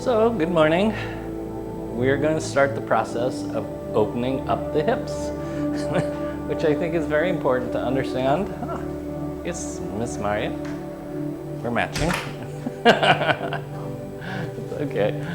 So, good morning. We're going to start the process of opening up the hips, which I think is very important to understand. Yes, Miss Maria. We're matching. It's okay.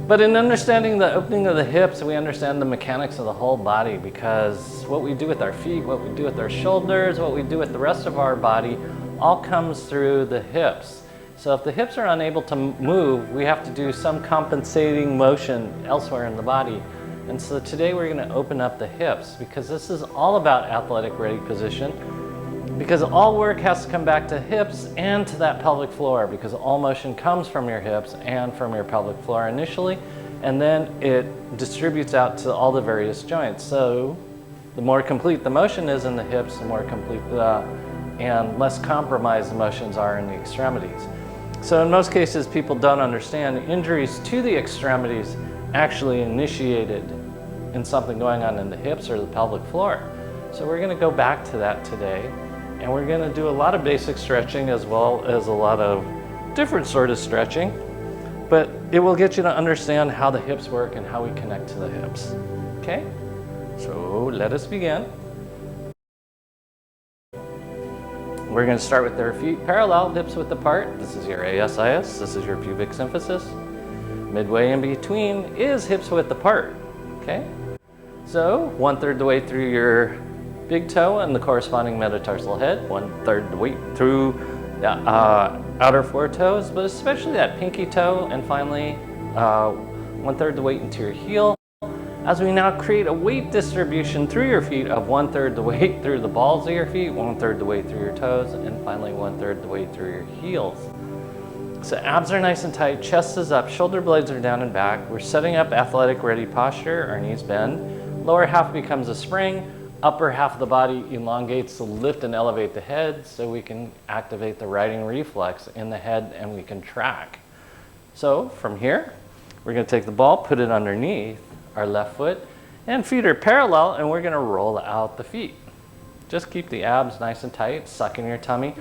But in understanding the opening of the hips, we understand the mechanics of the whole body, because what we do with our feet, what we do with our shoulders, what we do with the rest of our body, all comes through the hips. So if the hips are unable to move, we have to do some compensating motion elsewhere in the body. And so today we're going to open up the hips, because this is all about athletic ready position, because all work has to come back to hips and to that pelvic floor, because all motion comes from your hips and from your pelvic floor initially, and then it distributes out to all the various joints. So the more complete the motion is in the hips, the more complete and less compromised the motions are in the extremities. So in most cases, people don't understand injuries to the extremities actually initiated in something going on in the hips or the pelvic floor. So we're going to go back to that today, and we're going to do a lot of basic stretching as well as a lot of different sort of stretching, but it will get you to understand how the hips work and how we connect to the hips. Okay? So let us begin. We're going to start with their feet parallel, hips width apart. This is your ASIS, this is your pubic symphysis. Midway in between is hips width apart, okay? So 1/3 the way through your big toe and the corresponding metatarsal head, 1/3 the way through the outer four toes, but especially that pinky toe, and finally 1/3 the weight into your heel. As we now create a weight distribution through your feet of 1/3 the weight through the balls of your feet, 1/3 the weight through your toes, and finally 1/3 the weight through your heels. So abs are nice and tight, chest is up, shoulder blades are down and back. We're setting up athletic ready posture, our knees bend. Lower half becomes a spring, upper half of the body elongates to lift and elevate the head so we can activate the riding reflex in the head and we can track. So from here, we're going to take the ball, put it underneath our left foot, and feet are parallel, and we're going to roll out the feet. Just keep the abs nice and tight, suck in your tummy.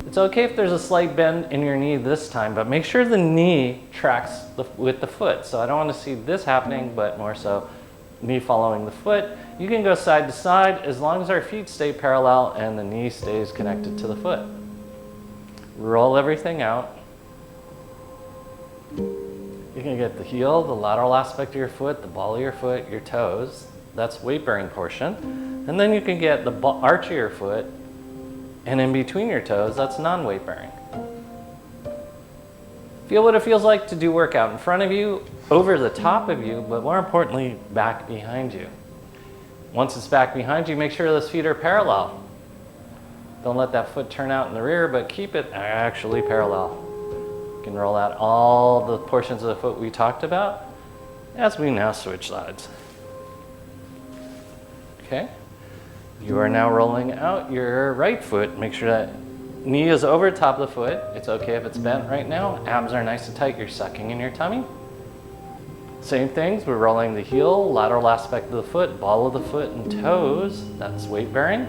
It's okay if there's a slight bend in your knee this time, but make sure the knee tracks with the foot. So I don't want to see this happening, but more so knee following the foot. You can go side to side as long as our feet stay parallel and the knee stays connected to the foot. Roll everything out. You can get the heel, the lateral aspect of your foot, the ball of your foot, your toes. That's weight bearing portion. And then you can get the arch of your foot, and in between your toes, that's non-weight bearing. Feel what it feels like to do work out in front of you, over the top of you, but more importantly, back behind you. Once it's back behind you, make sure those feet are parallel. Don't let that foot turn out in the rear, but keep it actually parallel. You can roll out all the portions of the foot we talked about as we now switch sides. Okay, you are now rolling out your right foot. Make sure that knee is over top of the foot. It's okay if it's bent right now. Abs are nice and tight. You're sucking in your tummy. Same things, we're rolling the heel, lateral aspect of the foot, ball of the foot, and toes. That's weight bearing.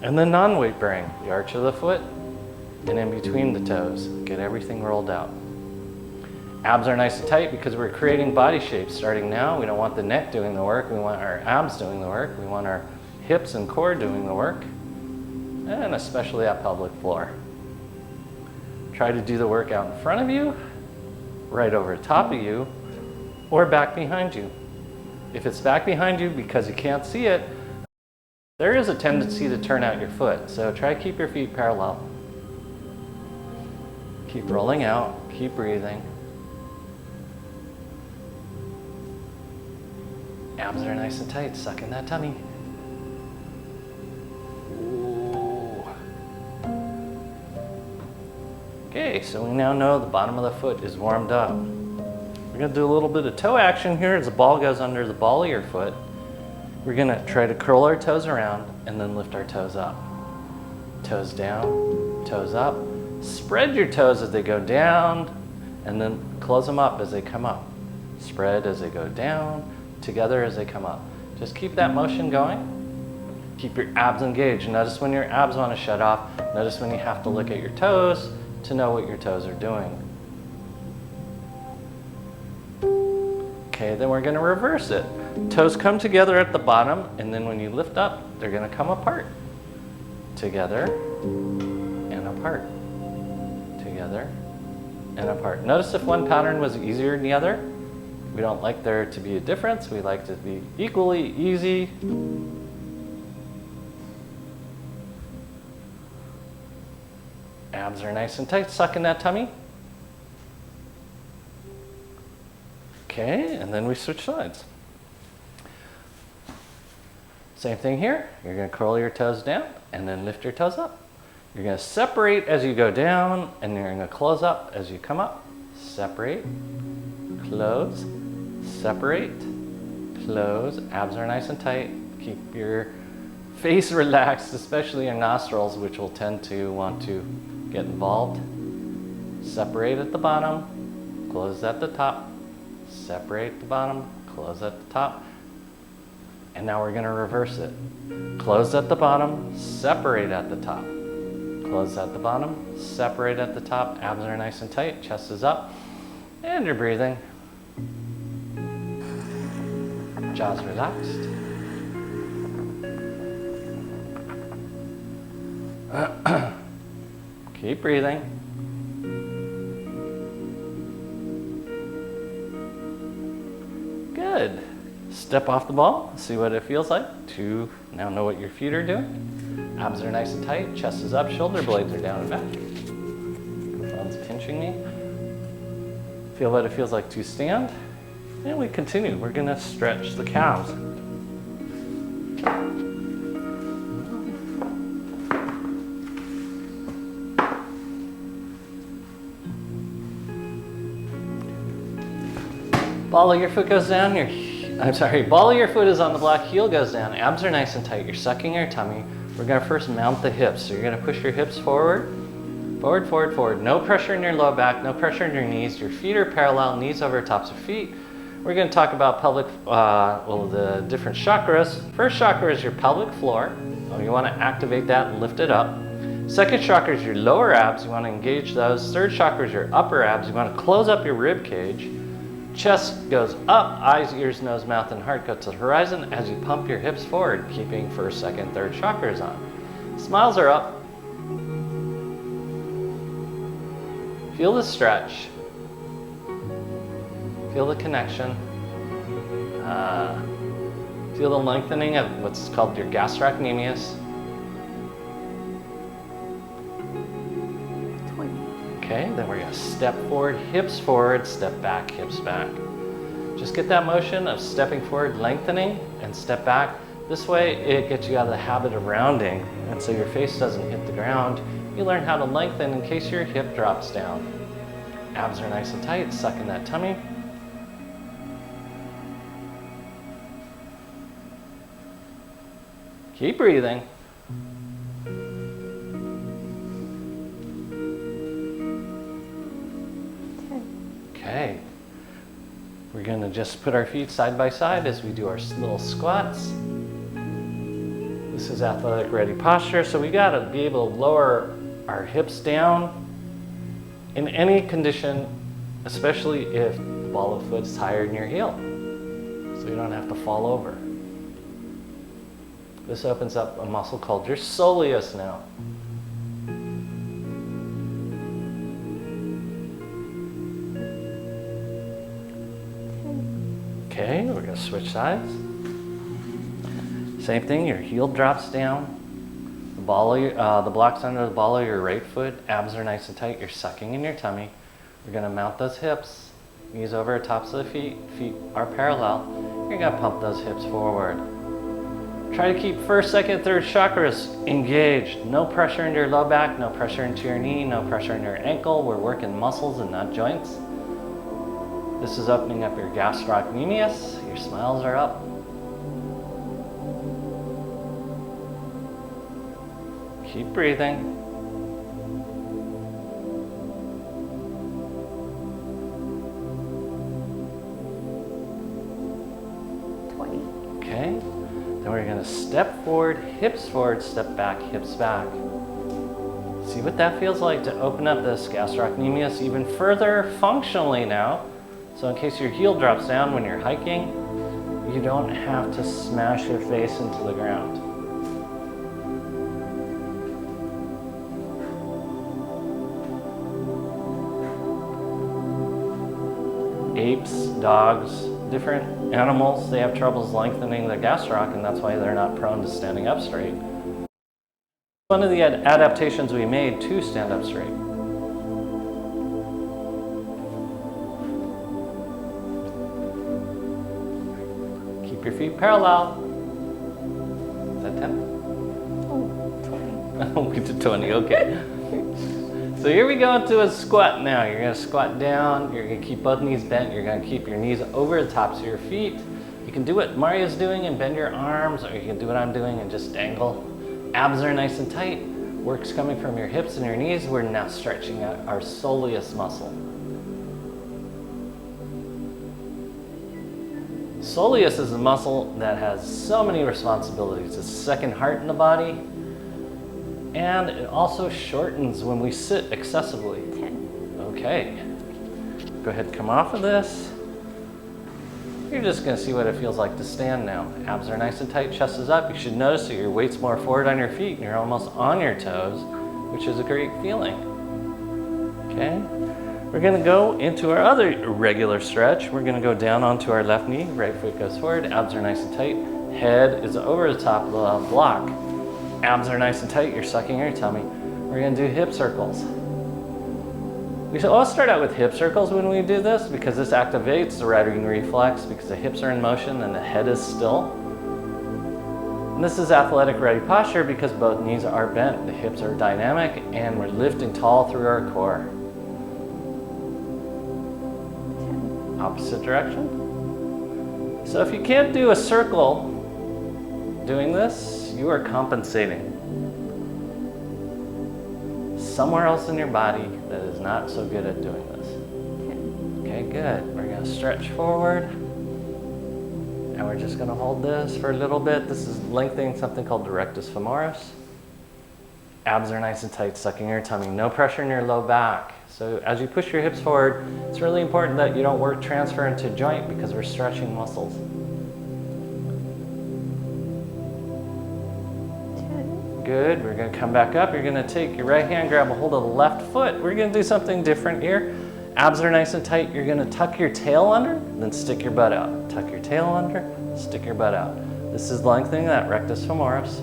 And then non-weight bearing, the arch of the foot, and in between the toes. Get everything rolled out. Abs are nice and tight because we're creating body shapes starting now. We don't want the neck doing the work. We want our abs doing the work. We want our hips and core doing the work, and especially that pelvic floor. Try to do the work out in front of you, right over top of you, or back behind you. If it's back behind you because you can't see it, there is a tendency to turn out your foot. So try to keep your feet parallel. Keep rolling out, keep breathing. Abs are nice and tight, suck in that tummy. Ooh. Okay, so we now know the bottom of the foot is warmed up. We're gonna do a little bit of toe action here as the ball goes under the ball of your foot. We're gonna try to curl our toes around and then lift our toes up. Toes down, toes up. Spread your toes as they go down, and then close them up as they come up. Spread as they go down, together as they come up. Just keep that motion going. Keep your abs engaged. Notice when your abs want to shut off. Notice when you have to look at your toes. to know what your toes are doing. Okay, then we're going to reverse it. Toes come together at the bottom, and then when you lift up, they're going to come apart. Together and apart. Together and apart. Notice if one pattern was easier than the other. We don't like there to be a difference. We like it to be equally easy. Abs are nice and tight. Suck in that tummy. Okay, and then we switch sides. Same thing here. You're going to curl your toes down and then lift your toes up. You're going to separate as you go down, and you're going to close up as you come up. Separate, close, separate, close. Abs are nice and tight. Keep your face relaxed, especially your nostrils, which will tend to want to get involved. Separate at the bottom, close at the top. Separate the bottom, close at the top. And now we're going to reverse it. Close at the bottom, separate at the top. Close at the bottom, separate at the top. Abs are nice and tight, chest is up, and you're breathing. Jaws relaxed. Keep breathing. Good. Step off the ball, see what it feels like to now know what your feet are doing. Abs are nice and tight, chest is up, shoulder blades are down and back. Phone's pinching me. Feel what it feels like to stand. And we continue. We're going to stretch the calves. Ball of your foot goes down, ball of your foot is on the block, heel goes down, abs are nice and tight, you're sucking your tummy. We're gonna first mount the hips. So you're gonna push your hips forward, forward, forward, forward. No pressure in your low back, no pressure in your knees. Your feet are parallel, knees over tops of feet. We're gonna talk about the different chakras. First chakra is your pelvic floor. You wanna activate that and lift it up. Second chakra is your lower abs, you wanna engage those. Third chakra is your upper abs, you wanna close up your rib cage. Chest goes up, eyes, ears, nose, mouth, and heart go to the horizon as you pump your hips forward, keeping first, second, third chakras on. Smiles are up. Feel the stretch. Feel the connection. Feel the lengthening of what's called your gastrocnemius. Okay, then we're going to step forward, step back, hips back. Just get that motion of stepping forward, lengthening, and step back. This way it gets you out of the habit of rounding, and so your face doesn't hit the ground. You learn how to lengthen in case your hip drops down. Abs are nice and tight, suck in that tummy. Keep breathing. Okay, we're going to just put our feet side by side as we do our little squats. This is athletic ready posture, so we got to be able to lower our hips down in any condition, especially if the ball of the foot is higher than your heel, so you don't have to fall over. This opens up a muscle called your soleus now. Okay, we're going to switch sides. Same thing, your heel drops down. The block's under the ball of your right foot. Abs are nice and tight. You're sucking in your tummy. We're going to mount those hips. Knees over tops of the feet. Feet are parallel. You're going to pump those hips forward. Try to keep first, second, third chakras engaged. No pressure into your low back. No pressure into your knee. No pressure into your ankle. We're working muscles and not joints. This is opening up your gastrocnemius. Your smiles are up. Keep breathing. Okay. Then we're going to step forward, hips forward, step back, hips back. See See what that feels like to open up this gastrocnemius even further functionally now. So in case your heel drops down when you're hiking, you don't have to smash your face into the ground. Apes, dogs, different animals, they have troubles lengthening the gastroc, and that's why they're not prone to standing up straight. One of the adaptations we made to stand up straight. Keep your feet parallel. Is that 10? Oh, 20. We did 20, okay. So here we go into a squat now. You're gonna squat down, you're gonna keep both knees bent, you're gonna keep your knees over the tops of your feet. You can do what Maria's doing and bend your arms, or you can do what I'm doing and just dangle. Abs are nice and tight. Work's coming from your hips and your knees. We're now stretching out our soleus muscle. Soleus is a muscle that has so many responsibilities. It's the second heart in the body, and it also shortens when we sit excessively. 10. Okay. Go ahead and come off of this. You're just gonna see what it feels like to stand now. Abs are nice and tight, chest is up. You should notice that your weight's more forward on your feet and you're almost on your toes, which is a great feeling. Okay. We're gonna go into our other regular stretch. We're gonna go down onto our left knee, right foot goes forward, abs are nice and tight. Head is over the top of the block. Abs are nice and tight, you're sucking your tummy. We're gonna do hip circles. We should always start out with hip circles when we do this because this activates the riding reflex because the hips are in motion and the head is still. And this is athletic ready posture because both knees are bent, the hips are dynamic, and we're lifting tall through our core. 10. Opposite direction. So if you can't do a circle doing this, you are compensating somewhere else in your body that is not so good at doing this. 10. Okay, good. We're gonna stretch forward and we're just gonna hold this for a little bit. This is lengthening something called the rectus femoris. Abs are nice and tight, sucking your tummy. No pressure in your low back. So as you push your hips forward, it's really important that you don't work transfer into joint because we're stretching muscles. 10. Good, we're gonna come back up. You're gonna take your right hand, grab a hold of the left foot. We're gonna do something different here. Abs are nice and tight. You're gonna tuck your tail under, then stick your butt out. Tuck your tail under, stick your butt out. This is lengthening that rectus femoris.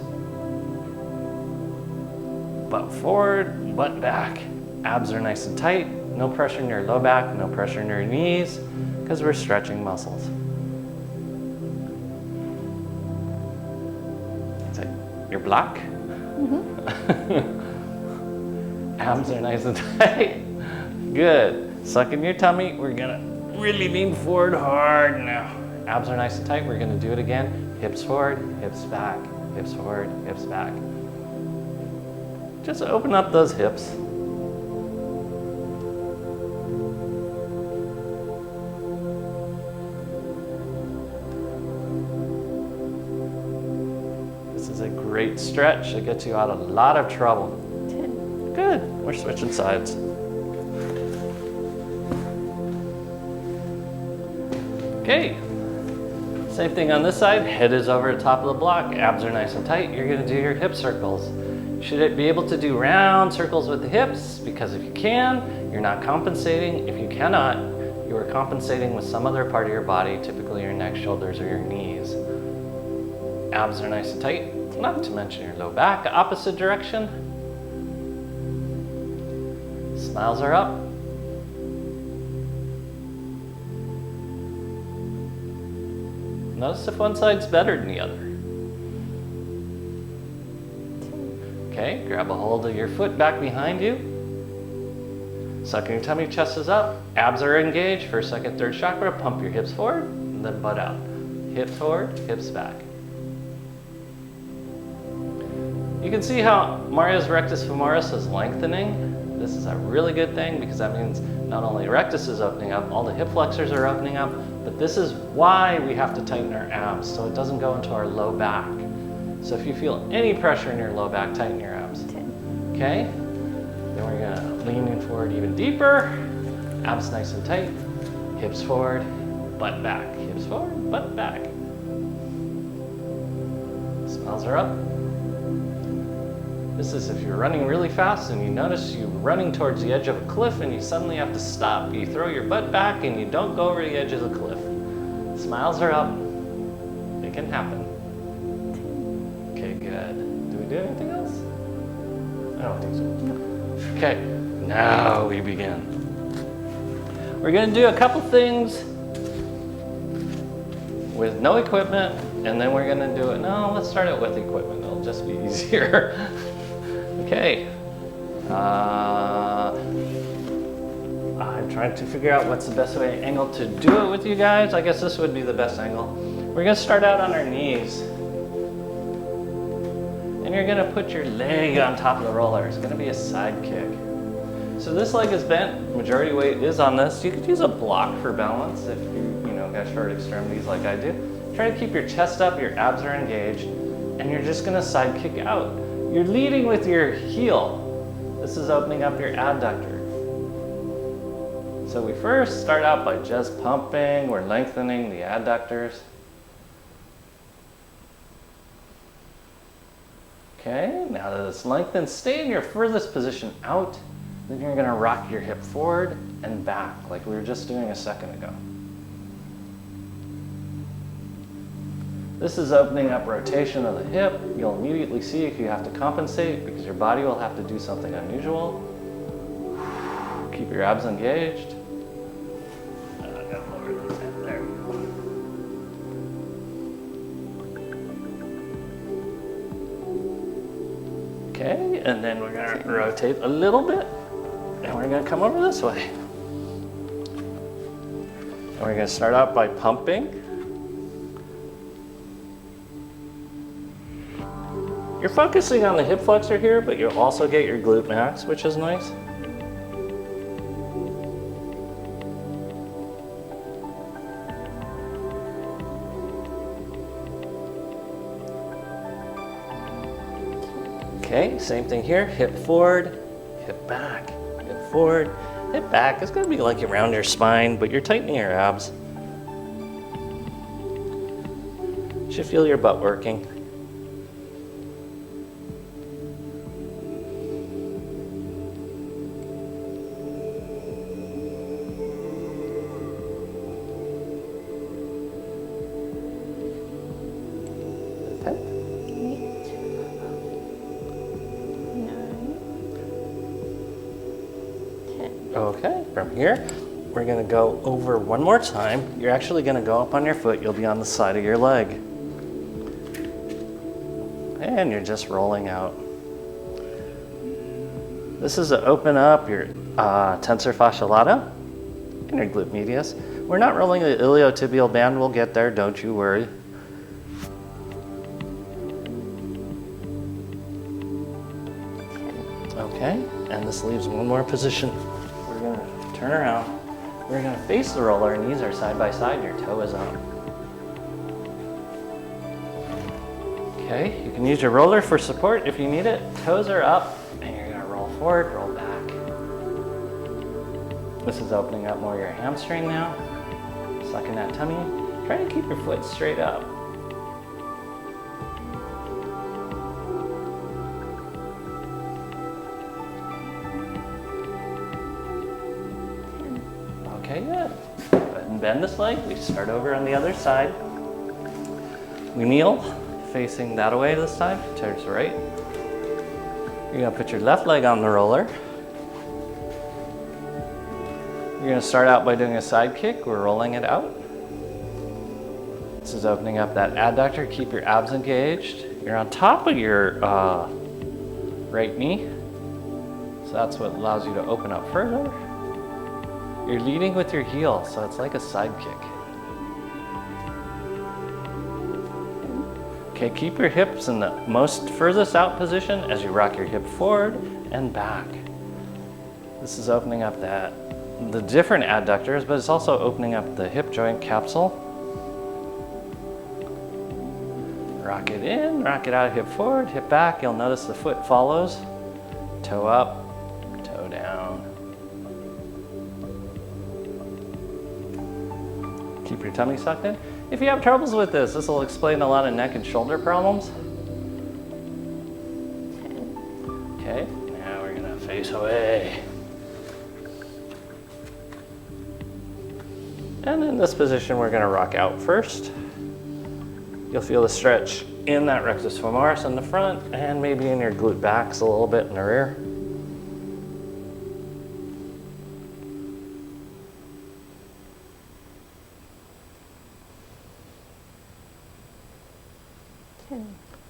Butt forward, butt back. Abs are nice and tight. No pressure in your low back, no pressure in your knees, because we're stretching muscles. Is that your block? Abs are nice and tight. Good. Suck in your tummy. We're gonna really lean forward hard now. Abs are nice and tight. We're gonna do it again. Hips forward, hips back, hips forward, hips back. Just open up those hips. This is a great stretch. It gets you out of a lot of trouble. 10. Good. We're switching sides. Okay. Same thing on this side. Head is over the top of the block. Abs are nice and tight. You're going to do your hip circles. You should be able to do round circles with the hips because if you can, you're not compensating. If you cannot, you are compensating with some other part of your body, typically your neck, shoulders, or your knees. Abs are nice and tight, not to mention your low back. Opposite direction. Smiles are up. Notice if one side's better than the other. Okay, grab a hold of your foot back behind you. Suck your tummy, chest is up. Abs are engaged, first, second, third chakra. Pump your hips forward, and then butt out. Hips forward, hips back. You can see how Maria's rectus femoris is lengthening. This is a really good thing because that means not only rectus is opening up, all the hip flexors are opening up, but this is why we have to tighten our abs so it doesn't go into our low back. So if you feel any pressure in your low back, tighten your abs. 10. Okay? Then we're gonna lean in forward even deeper. Abs nice and tight. Hips forward, butt back. Hips forward, butt back. Smiles are up. This is if you're running really fast and you notice you're running towards the edge of a cliff and you suddenly have to stop. You throw your butt back and you don't go over the edge of the cliff. Smiles are up. It can happen. Okay, good. Do we do anything else? I don't think so. Okay, now we begin. We're gonna do a couple things with no equipment, and then we're gonna do it. No, let's start it with equipment. It'll just be easier. Okay. I'm trying to figure out what's the best angle to do it with you guys. I guess this would be the best angle. We're gonna start out on our knees. And you're gonna put your leg on top of the roller. It's gonna be a side kick. So this leg is bent, majority weight is on this. You could use a block for balance if you got short extremities like I do. Try to keep your chest up, your abs are engaged, and you're just gonna side kick out. You're leading with your heel. This is opening up your adductor. So we first start out by just pumping, we're lengthening the adductors. Okay, now that it's lengthened, stay in your furthest position out. Then you're gonna rock your hip forward and back like we were just doing a second ago. This is opening up rotation of the hip. You'll immediately see if you have to compensate because your body will have to do something unusual. Keep your abs engaged. I gotta lower those in. There we go. Okay, and then we're gonna rotate a little bit, and we're gonna come over this way. And we're gonna start out by pumping. You're focusing on the hip flexor here, but you'll also get your glute max, which is nice. Okay, same thing here. Hip forward, hip back, hip forward, hip back. It's gonna be like around your spine, but you're tightening your abs. You should feel your butt working. Okay, from here, we're gonna go over one more time. You're actually gonna go up on your foot. You'll be on the side of your leg. And you're just rolling out. This is to open up your tensor fasciae lata and your glute medius. We're not rolling the iliotibial band. We'll get there, don't you worry. Okay, and this leaves one more position. We're gonna turn around. We're gonna face the roller, knees are side by side, your toe is up. Okay, you can use your roller for support if you need it. Toes are up, and you're gonna roll forward, roll back. This is opening up more of your hamstring now. Sucking that tummy. Try to keep your foot straight up. Okay, good. Go ahead and bend this leg. We start over on the other side. We kneel, facing that way this time, towards the right. You're gonna put your left leg on the roller. You're gonna start out by doing a side kick. We're rolling it out. This is opening up that adductor. Keep your abs engaged. You're on top of your right knee. So that's what allows you to open up further. You're leading with your heel, so it's like a side kick. Okay, keep your hips in the most furthest out position as you rock your hip forward and back. This is opening up the different adductors, but it's also opening up the hip joint capsule. Rock it in, rock it out, hip forward, hip back. You'll notice the foot follows. Toe up, toe Keep your tummy sucked in. If you have troubles with this, this will explain a lot of neck and shoulder problems. 10, Okay, now we're gonna face away. And in this position, we're gonna rock out first. You'll feel the stretch in that rectus femoris in the front and maybe in your glute backs a little bit in the rear.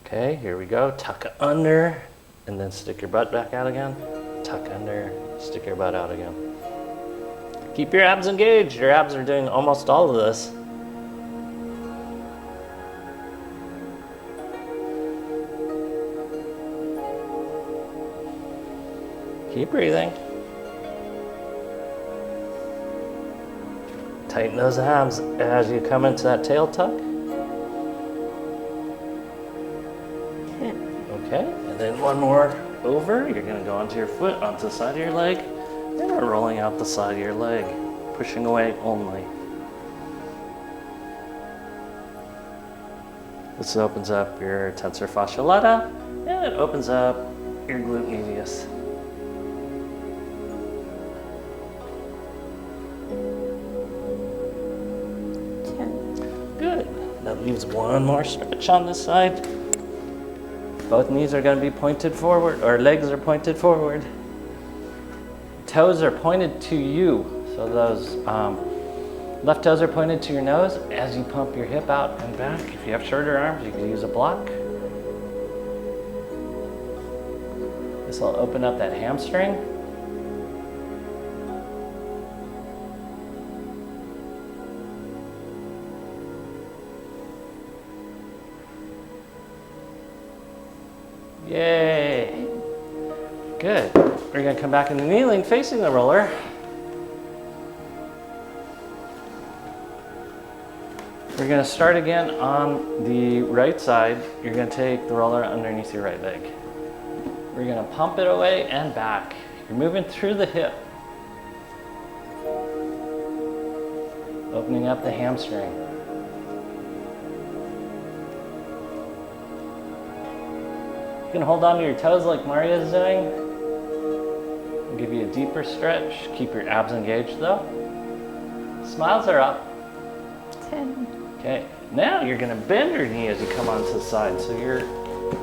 Okay, here we go. Tuck under and then stick your butt back out again. Tuck under, stick your butt out again. Keep your abs engaged. Your abs are doing almost all of this. Keep breathing. Tighten those abs as you come into that tail tuck. 10, Okay, and then one more over. You're gonna go onto your foot, onto the side of your leg, and we're rolling out the side of your leg, pushing away only. This opens up your tensor fascia lata, and it opens up your glute medius. Good. That leaves one more stretch on this side. Both knees are going to be pointed forward, or legs are pointed forward. Toes are pointed to you. So those left toes are pointed to your nose as you pump your hip out and back. If you have shorter arms, you can use a block. This will open up that hamstring. Yay! Good. We're going to come back into kneeling, facing the roller. We're going to start again on the right side. You're going to take the roller underneath your right leg. We're going to pump it away and back. You're moving through the hip, opening up the hamstring. You can hold on to your toes like Maria's doing. I'll give you a deeper stretch. Keep your abs engaged though. Smiles are up. 10, Okay, now you're gonna bend your knee as you come onto the side. So you're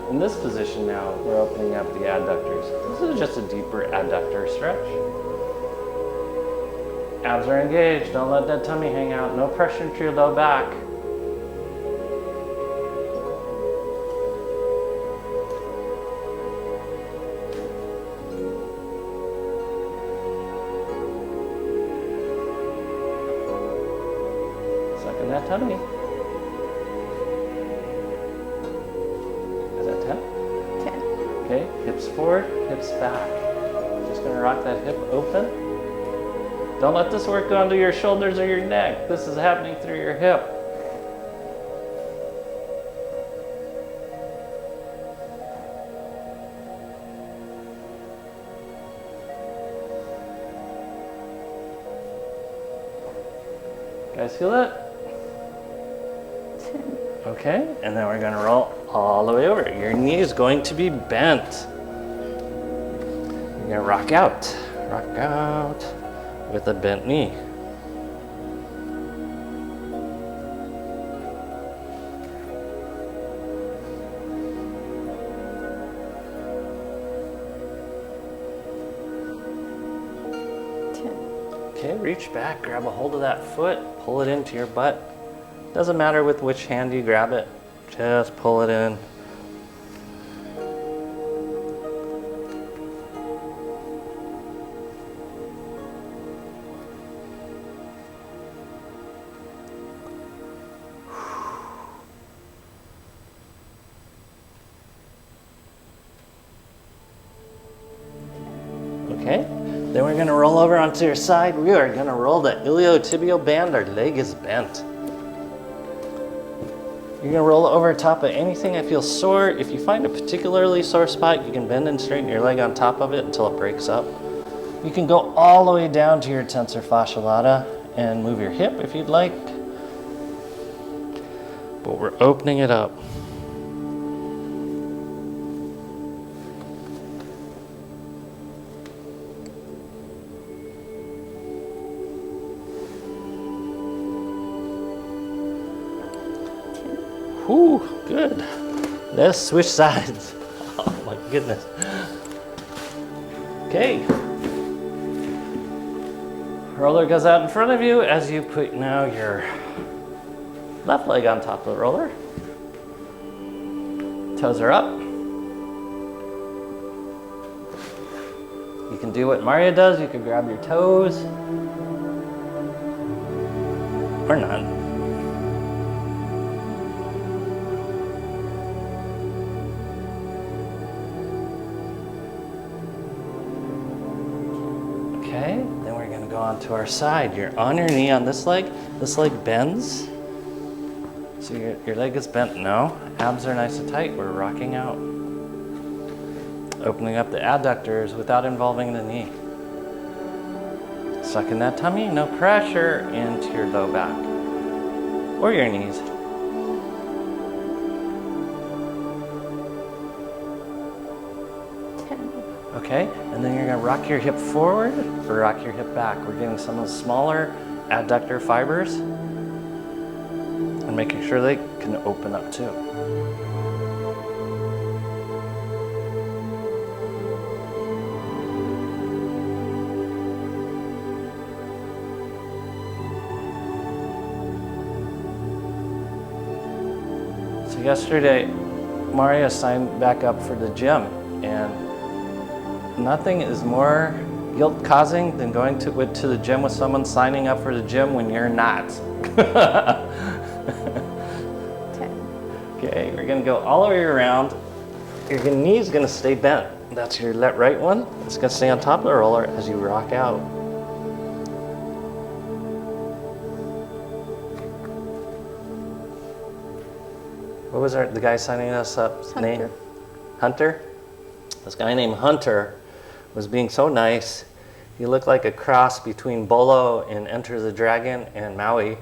in this position now, we're opening up the adductors. This is just a deeper adductor stretch. Abs are engaged, don't let that tummy hang out. No pressure to your low back. Sucking that tummy. Is that 10? 10, Okay, hips forward, hips back. Just gonna rock that hip open. Don't let this work go onto your shoulders or your neck. This is happening through your hip. Guys feel it? 10, Okay, and then we're gonna roll all the way over. Your knee is going to be bent. You're gonna rock out with a bent knee. Okay, reach back, grab a hold of that foot, pull it into your butt. Doesn't matter with which hand you grab it, just pull it in. Okay, then we're gonna roll over onto your side. We are gonna roll the iliotibial band. Our leg is bent. You're gonna roll over top of anything that feels sore. If you find a particularly sore spot, you can bend and straighten your leg on top of it until it breaks up. You can go all the way down to your tensor fascia lata and move your hip if you'd like. but we're opening it up. Whew, good. Let's switch sides. Oh my goodness. Okay. Roller goes out in front of you as you put now your left leg on top of the roller. Toes are up. You can do what Mario does. You can grab your toes. Or not. Okay, then we're gonna go onto our side. You're on your knee on this leg bends. So your leg is bent now. Abs are nice and tight, we're rocking out. Opening up the adductors without involving the knee. Sucking that tummy, no pressure into your low back or your knees. Okay, and then you're gonna rock your hip forward or rock your hip back. We're getting some of the smaller adductor fibers and making sure they can open up too. So yesterday, Mario signed back up for the gym, and nothing is more guilt-causing than going to the gym with someone signing up for the gym when you're not. 10. Okay, we're gonna go all the way around. Your knee's gonna stay bent. That's your right one. It's gonna stay on top of the roller as you rock out. What was the guy signing us up name? Hunter? This guy named Hunter was being so nice. He looked like a cross between Bolo in Enter the Dragon and Maui.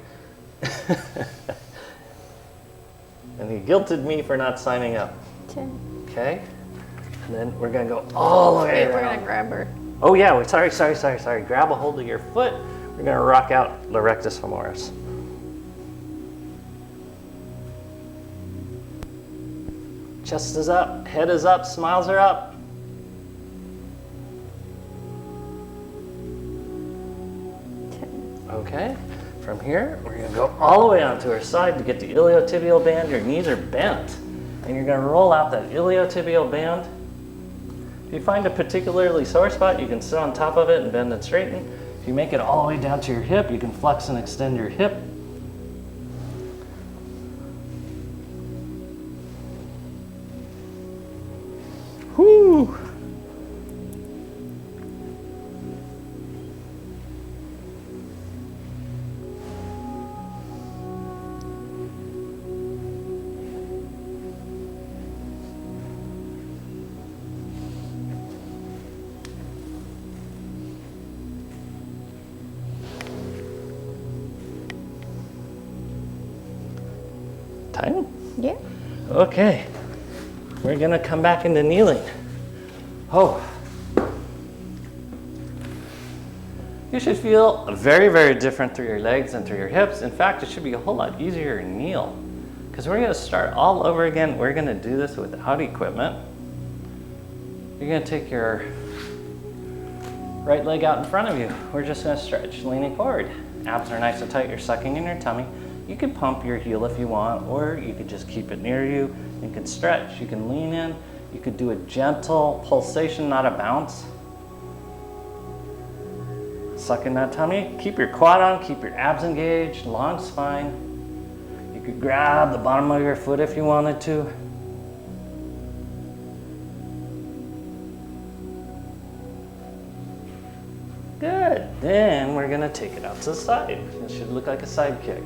And he guilted me for not signing up. 10. Okay? And then we're gonna go all the way Wait, we're around. gonna grab her. Oh yeah, sorry. Grab a hold of your foot. We're gonna rock out the rectus femoris. Chest is up, head is up, smiles are up. Okay, from here, we're gonna go all the way onto our side to get the iliotibial band. Your knees are bent, and you're gonna roll out that iliotibial band. If you find a particularly sore spot, you can sit on top of it and bend and straighten. If you make it all the way down to your hip, you can flex and extend your hip. Whoo! Time? Yeah. Okay, we're gonna come back into kneeling. Oh. You should feel very, very different through your legs and through your hips. In fact, it should be a whole lot easier to kneel, because we're gonna start all over again. We're gonna do this without equipment. You're gonna take your right leg out in front of you. We're just gonna stretch, leaning forward. Abs are nice and tight, you're sucking in your tummy. You can pump your heel if you want, or you could just keep it near you. You can stretch, you can lean in. You could do a gentle pulsation, not a bounce. Suck in that tummy. Keep your quad on, keep your abs engaged, long spine. You could grab the bottom of your foot if you wanted to. Good. Then we're gonna take it out to the side. It should look like a side kick.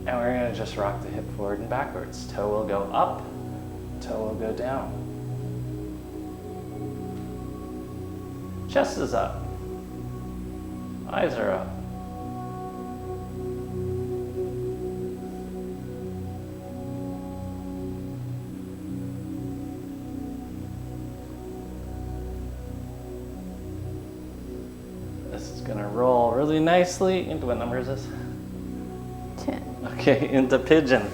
And we're gonna just rock the hip forward and backwards. Toe will go up, toe will go down. Chest is up. Eyes are up. gonna roll really nicely into, what number is this? 10. Okay, into pigeon.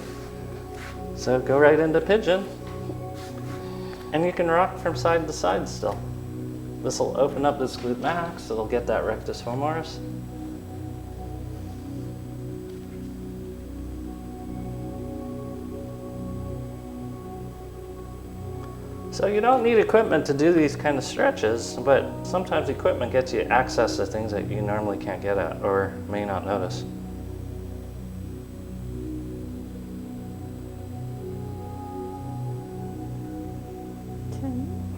So go right into pigeon. And you can rock from side to side still. This will open up this glute max, it'll get that rectus femoris. So you don't need equipment to do these kind of stretches, but sometimes equipment gets you access to things that you normally can't get at or may not notice.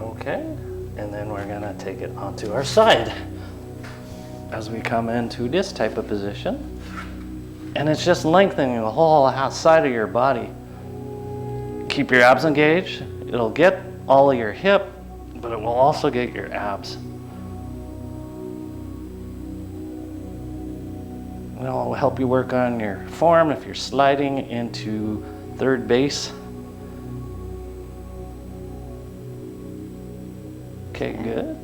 Okay, and then we're gonna take it onto our side as we come into this type of position. And it's just lengthening the whole side of your body. Keep your abs engaged. It'll get all of your hip, but it will also get your abs. It'll help you work on your form if you're sliding into third base. Okay, good.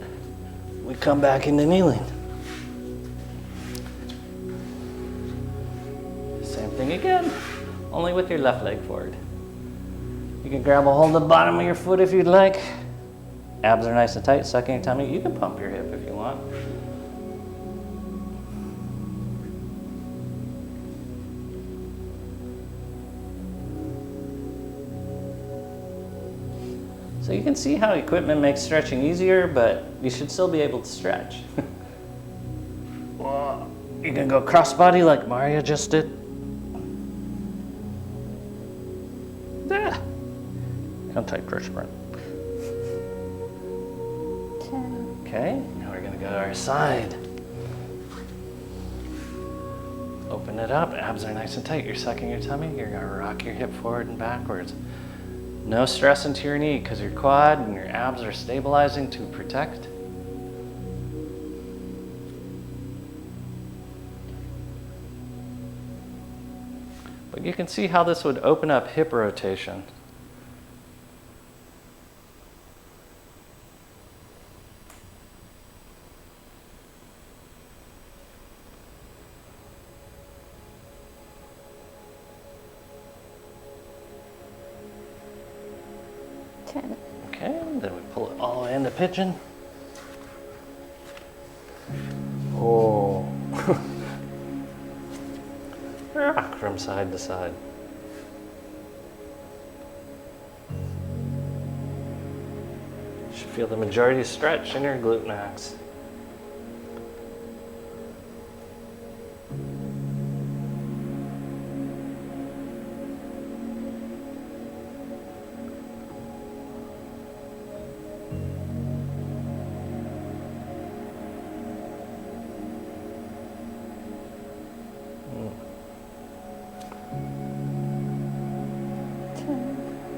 We come back into kneeling. Same thing again, only with your left leg forward. You can grab a hold of the bottom of your foot if you'd like. Abs are nice and tight, sucking your tummy. You can pump your hip if you want. So you can see how equipment makes stretching easier, but you should still be able to stretch. Well, you can go crossbody like Mario just did. Yeah. Come tight for a sprint. 10. Okay, now we're gonna go to our side. Open it up, abs are nice and tight. You're sucking your tummy, you're gonna rock your hip forward and backwards. No stress into your knee because your quad and your abs are stabilizing to protect. But you can see how this would open up hip rotation. Okay, then we pull it all the way into pigeon. Oh. Rock from side to side. You should feel the majority stretch in your glute max.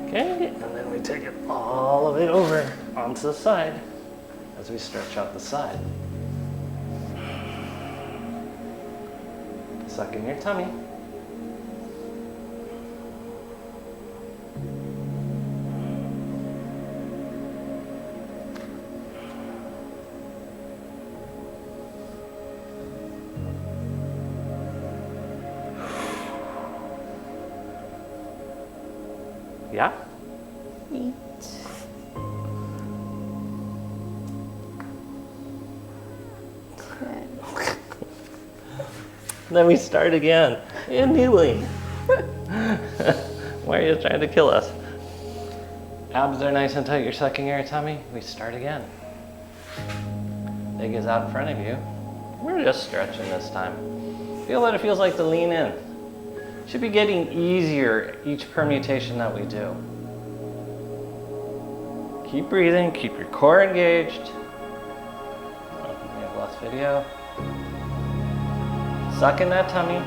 Okay, and then we take it all the way over onto the side as we stretch out the side. Suck in your tummy. Yeah? 8. 10. Then we start again. And kneeling. Why are you trying to kill us? Abs are nice and tight. You're sucking your tummy. We start again. Leg is out in front of you. We're just stretching this time. Feel what it feels like to lean in. Should be getting easier each permutation that we do. Keep breathing, keep your core engaged. Oh, we have less video. Suck in that tummy.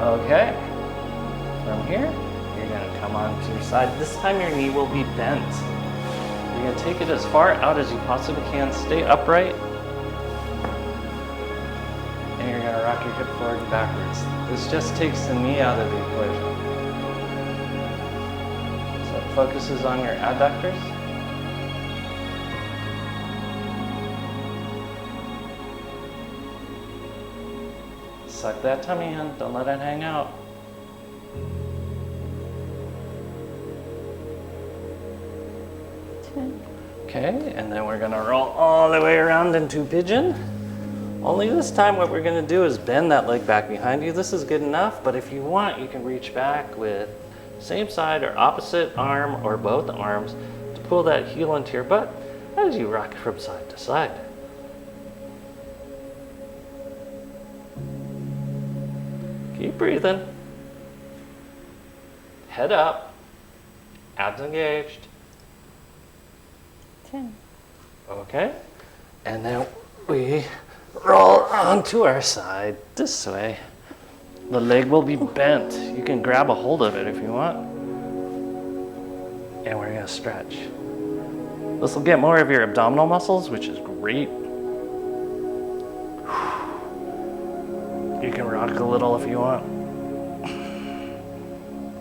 Okay. From here, you're gonna come onto your side. This time your knee will be bent. You're gonna take it as far out as you possibly can. Stay upright. And you're gonna rock your hip forward and backwards. This just takes the knee out of the equation. focus is on your adductors. Suck that tummy in, don't let it hang out. Okay, and then we're gonna roll all the way around into pigeon. Only this time what we're gonna do is bend that leg back behind you. This is good enough, but if you want, you can reach back with same side or opposite arm or both arms to pull that heel into your butt as you rock from side to side. Keep breathing. Head up, abs engaged. 10. Okay, and then we roll onto our side this way. The leg will be bent. You can grab a hold of it if you want. And we're gonna stretch. This will get more of your abdominal muscles, which is great. You can rock a little if you want.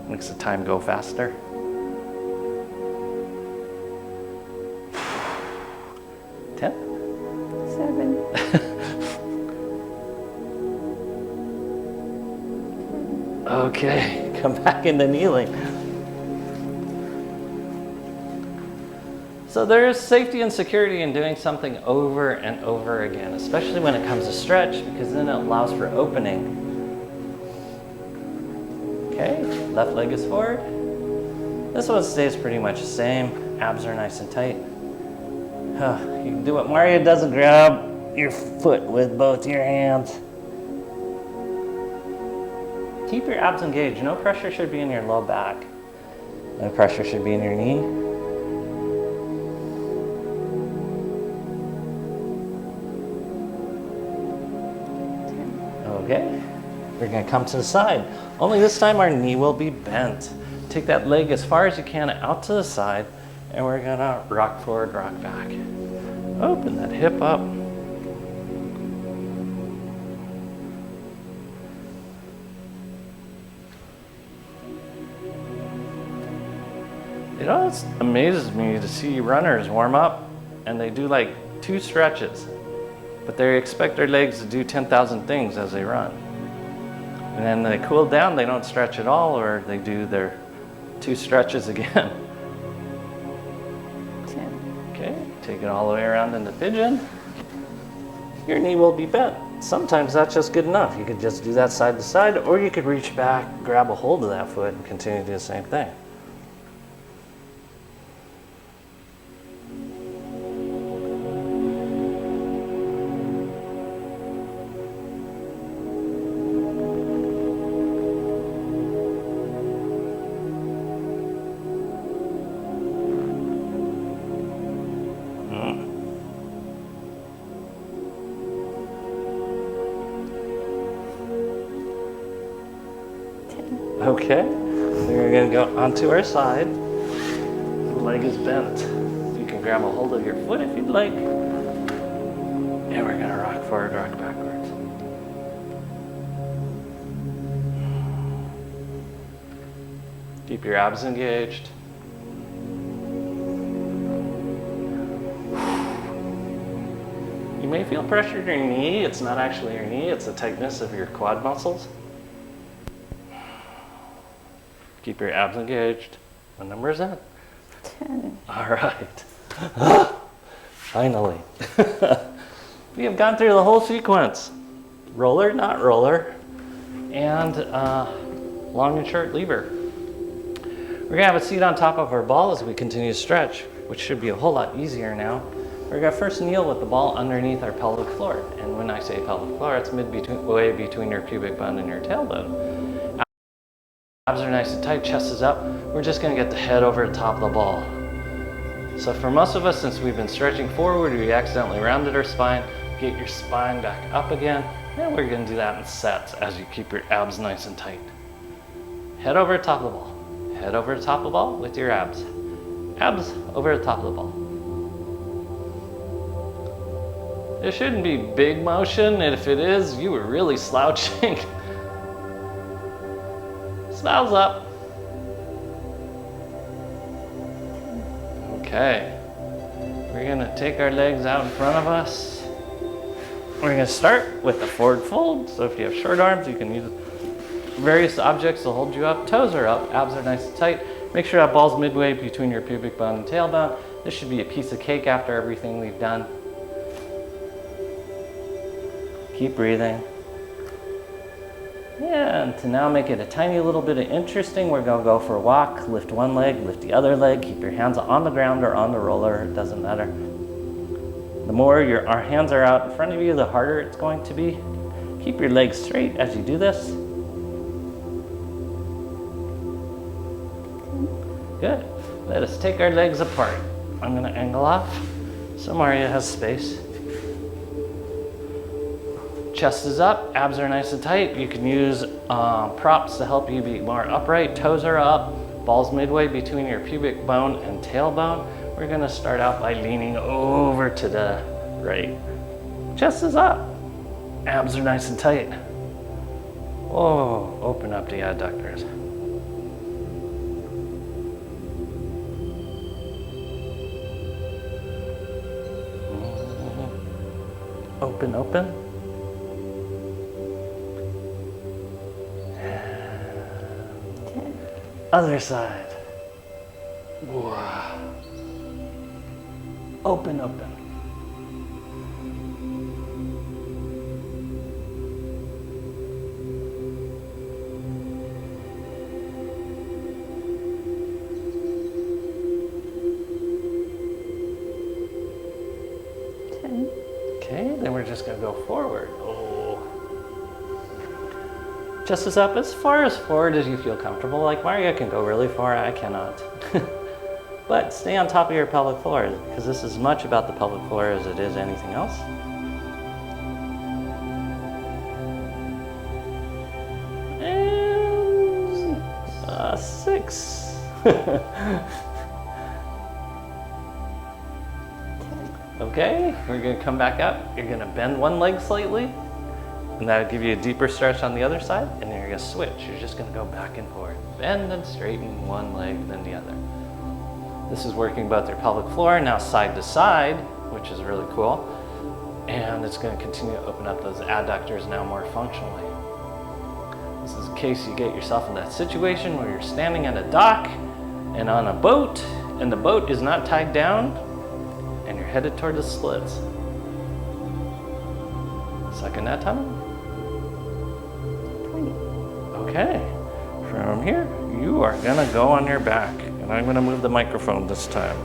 Makes the time go faster. 10. 7. Okay, come back into kneeling. So there is safety and security in doing something over and over again, especially when it comes to stretch, because then it allows for opening. Okay, left leg is forward. This one stays pretty much the same. Abs are nice and tight. You can do what Mario does and grab your foot with both your hands. Keep your abs engaged. No pressure should be in your low back. No pressure should be in your knee. Okay, we're gonna come to the side. Only this time our knee will be bent. Take that leg as far as you can out to the side, and we're gonna rock forward, rock back. Open that hip up. You know, it amazes me to see runners warm up and they do like 2 stretches, but they expect their legs to do 10,000 things as they run. And then they cool down, they don't stretch at all, or they do their 2 stretches again. 10. Okay, take it all the way around into pigeon. Your knee will be bent. Sometimes that's just good enough. You could just do that side to side, or you could reach back, grab a hold of that foot, and continue to do the same thing. Okay, we're gonna go onto our side. The leg is bent. You can grab a hold of your foot if you'd like. And we're gonna rock forward, rock backwards. Keep your abs engaged. You may feel pressure in your knee. It's not actually your knee, it's the tightness of your quad muscles. Keep your abs engaged. What number is that? 10. All right. Finally. We have gone through the whole sequence. Roller, not roller, and long and short lever. We're gonna have a seat on top of our ball as we continue to stretch, which should be a whole lot easier now. We're gonna first kneel with the ball underneath our pelvic floor. And when I say pelvic floor, it's midway between your pubic bone and your tailbone. Abs are nice and tight, chest is up. We're just gonna get the head over the top of the ball. So for most of us, since we've been stretching forward, we accidentally rounded our spine. Get your spine back up again. And we're gonna do that in sets as you keep your abs nice and tight. Head over the top of the ball. Head over the top of the ball with your abs. Abs over the top of the ball. It shouldn't be big motion, and if it is, you were really slouching. Smiles up. Okay, we're gonna take our legs out in front of us. We're gonna start with the forward fold. So if you have short arms, you can use various objects to hold you up. Toes are up, abs are nice and tight. Make sure that ball's midway between your pubic bone and tailbone. This should be a piece of cake after everything we've done. Keep breathing. Yeah, and to now make it a tiny little bit of interesting, we're gonna go for a walk. Lift one leg, lift the other leg. Keep your hands on the ground or on the roller, it doesn't matter. The more our hands are out in front of you, the harder it's going to be. Keep your legs straight as you do this. Good. Let us take our legs apart. I'm gonna angle off so Maria has space. Chest is up, abs are nice and tight. You can use props to help you be more upright. Toes are up, balls midway between your pubic bone and tailbone. We're gonna start out by leaning over to the right. Chest is up, abs are nice and tight. Oh, open up the adductors. Open, open. Other side. Wow. Open, open. Okay, then we're just gonna go forward. Oh. Chest is up as far as forward as you feel comfortable. Like Maria can go really far, I cannot. But stay on top of your pelvic floor because this is as much about the pelvic floor as it is anything else. And 6. Okay, we're gonna come back up. You're gonna bend one leg slightly, and that'll give you a deeper stretch on the other side, and then you're gonna switch. You're just gonna go back and forth. Bend and straighten one leg, then the other. This is working both your pelvic floor, now side to side, which is really cool. And it's gonna continue to open up those adductors now more functionally. This is in case you get yourself in that situation where you're standing at a dock and on a boat, and the boat is not tied down, and you're headed toward the splits. Suck in that tummy. Okay, from here, you are gonna go on your back, and I'm gonna move the microphone this time.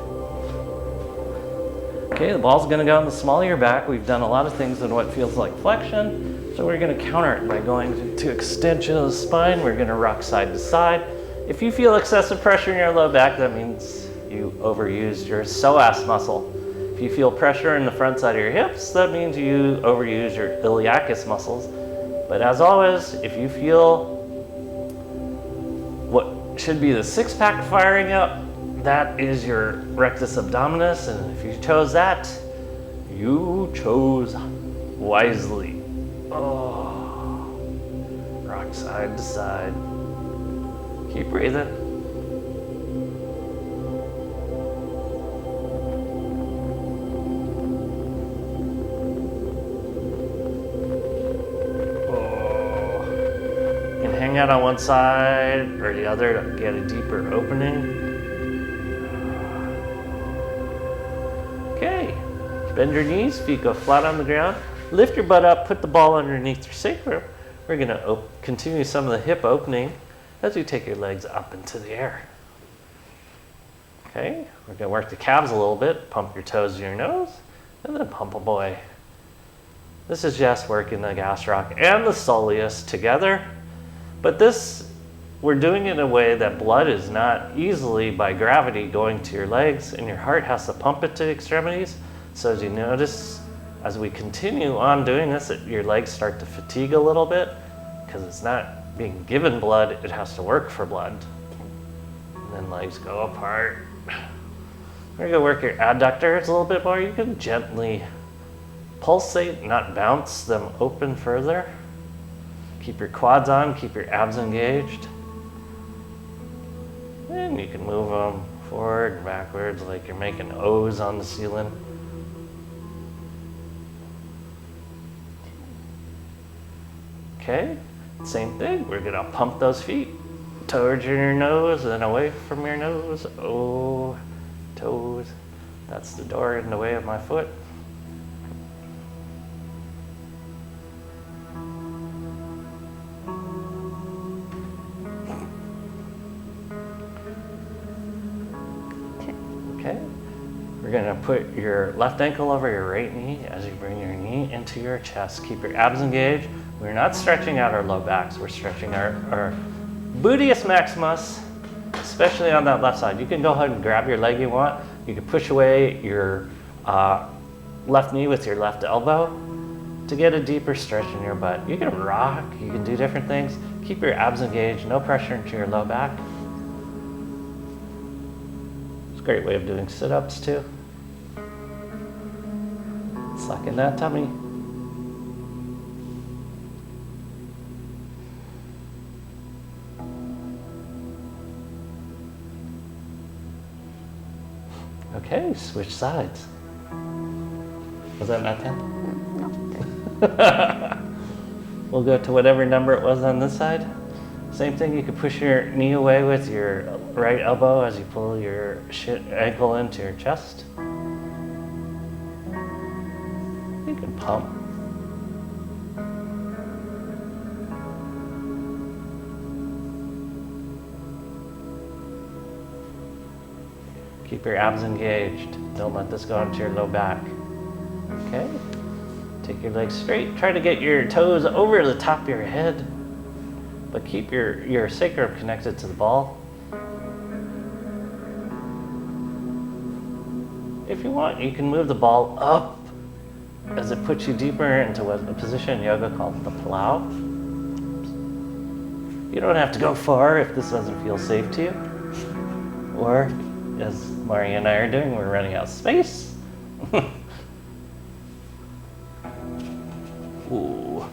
Okay, the ball's gonna go in the small of your back. We've done a lot of things in what feels like flexion, so we're gonna counter it by going to extension of the spine. We're gonna rock side to side. If you feel excessive pressure in your low back, that means you overused your psoas muscle. If you feel pressure in the front side of your hips, that means you overuse your iliacus muscles. But as always, if you feel what should be the six-pack firing up, that is your rectus abdominis, and if you chose that, you chose wisely. Oh, rock side to side. Keep breathing. Hang out on one side or the other to get a deeper opening. Okay, bend your knees, feet go flat on the ground. Lift your butt up, put the ball underneath your sacrum. We're gonna continue some of the hip opening as you take your legs up into the air. Okay, we're gonna work the calves a little bit, pump your toes to your nose, and then pump a boy. This is just working the gastroc and the soleus together. But this, we're doing it in a way that blood is not easily by gravity going to your legs, and your heart has to pump it to the extremities. So as you notice, as we continue on doing this, your legs start to fatigue a little bit because it's not being given blood, it has to work for blood. And then legs go apart. We're gonna work your adductors a little bit more. You can gently pulsate, not bounce them open further. Keep your quads on, keep your abs engaged. And you can move them forward and backwards like you're making O's on the ceiling. Okay, same thing. We're gonna pump those feet towards your nose and away from your nose. Oh, toes. That's the door in the way of my foot. Okay, we're gonna put your left ankle over your right knee as you bring your knee into your chest. Keep your abs engaged. We're not stretching out our low backs. We're stretching our gluteus maximus, especially on that left side. You can go ahead and grab your leg you want. You can push away your left knee with your left elbow to get a deeper stretch in your butt. You can rock, you can do different things. Keep your abs engaged, no pressure into your low back. It's a great way of doing sit-ups too. Suck in that tummy. Okay, switch sides. Was that not 10? No. We'll go to whatever number it was on this side. Same thing, you can push your knee away with your right elbow as you pull your ankle into your chest. You can pump. Keep your abs engaged. Don't let this go into your low back. Okay? Take your legs straight. Try to get your toes over the top of your head, but keep your sacrum connected to the ball. If you want, you can move the ball up as it puts you deeper into a position in yoga called the plow. You don't have to go far if this doesn't feel safe to you. Or, as Maria and I are doing, we're running out of space. Ooh.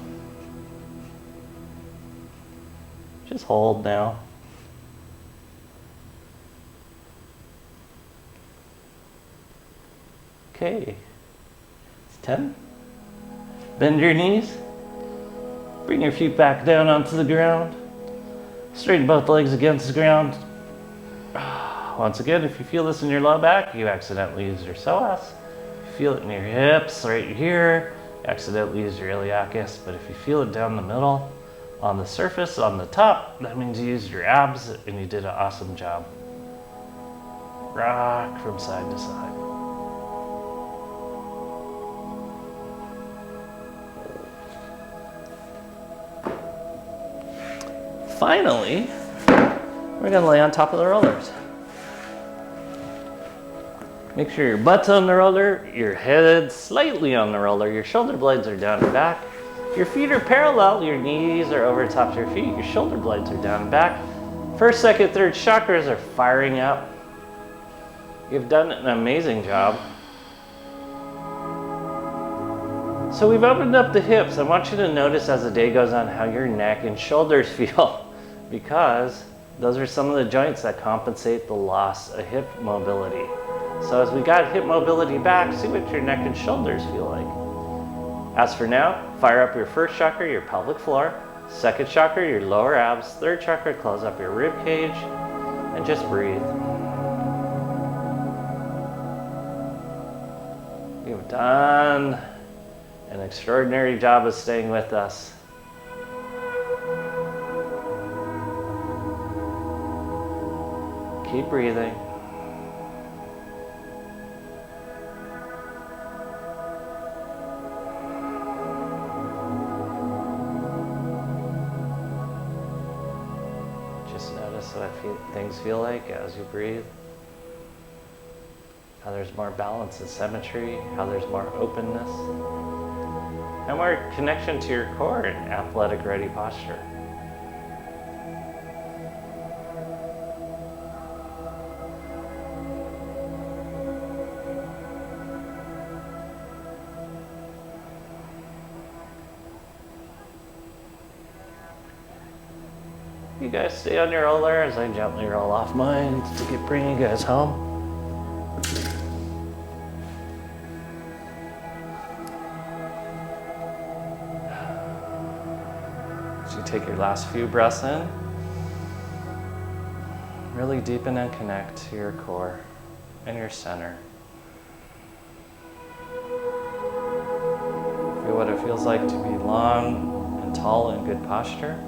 Just hold now. Okay. It's 10. Bend your knees. Bring your feet back down onto the ground. Straighten both legs against the ground. Once again, if you feel this in your low back, you accidentally use your psoas. If you feel it in your hips right here, you accidentally use your iliacus. But if you feel it down the middle, on the surface, on the top, that means you used your abs and you did an awesome job. Rock from side to side. Finally, we're gonna lay on top of the rollers. Make sure your butt's on the roller, your head's slightly on the roller, your shoulder blades are down and back. Your feet are parallel, your knees are over the top of your feet, your shoulder blades are down and back. First, second, third chakras are firing up. You've done an amazing job. So we've opened up the hips. I want you to notice as the day goes on how your neck and shoulders feel, because those are some of the joints that compensate the loss of hip mobility. So as we got hip mobility back, see what your neck and shoulders feel like. As for now, fire up your first chakra, your pelvic floor. Second chakra, your lower abs. Third chakra, close up your rib cage. And just breathe. You've done an extraordinary job of staying with us. Keep breathing. Just notice what things feel like as you breathe. How there's more balance and symmetry, how there's more openness, and more connection to your core and athletic ready posture. You You guys stay on your roller as I gently roll off mine to bring you guys home. As you take your last few breaths in, really deepen and connect to your core and your center. Feel what it feels like to be long and tall in good posture.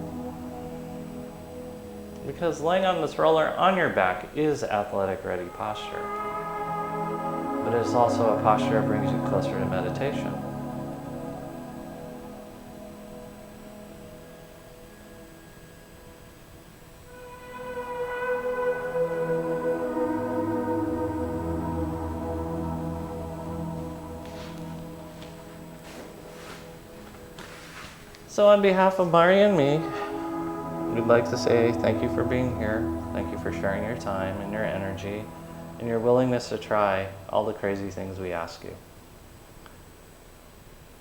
Because laying on this roller on your back is athletic ready posture. But it is also a posture that brings you closer to meditation. So on behalf of Mari and me, we'd like to say thank you for being here. Thank you for sharing your time and your energy and your willingness to try all the crazy things we ask you.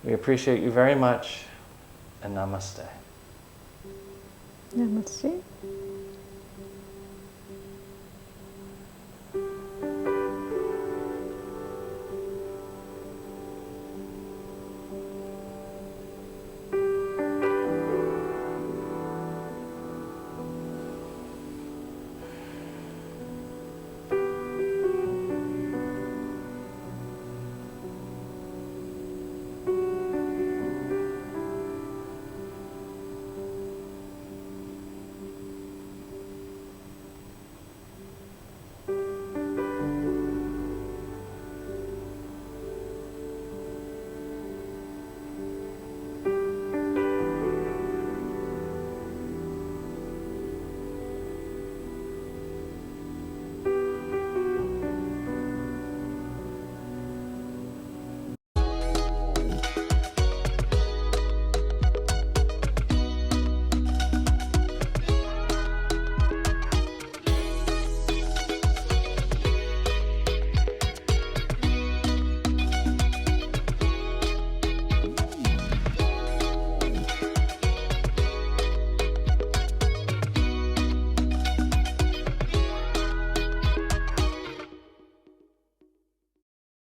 We appreciate you very much, and namaste. Namaste.